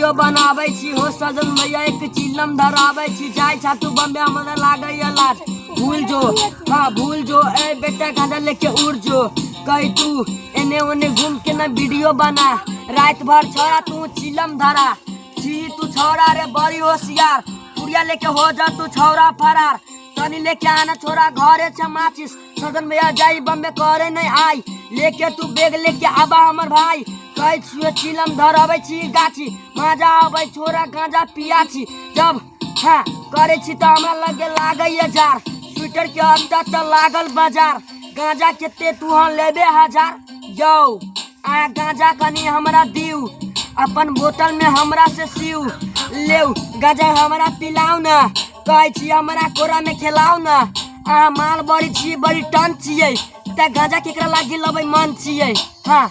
video बनावे छी हो सजन भैया एक चिलम धरावे छी जाय छातू बम्बे हमरा लागे लाज भूल जो हाँ भूल जो ए बेटा गांजा लेके उड़ जो कहीं तू एने ओने घूम के ना वीडियो बना रात भर छोरा तू चिलम धरा छी तू छोरा रे बड़ी होशियार पुड़िया लेके हो जा तू छोरा फरार तनी लेके आना छोरा घरे छ माचिस सदन में जाई बम्बे करे नहीं आई लेके तू बैग लेके आबा हमर भाई कहे छियो चिलम धरावे छी गाछी मजा आवे छोरा गांजा पिया छी जब हाँ करे छी तो हमरा लगे लागै जार स्वेटर के अंदर तो लागल बाजार गांजा केते तू हाँ लेबे 1000 जो आ गांजा कनी हमरा दियो अपन बोतल में हमरा से सीव लेव गांजा हमरा पिलाओ ना कहे छी हमरा कोरा में खिलाओ ना आ माल बड़ी छी बड़ी टन छिए त गांजा केकरा लागी लबे मन छिए हाँ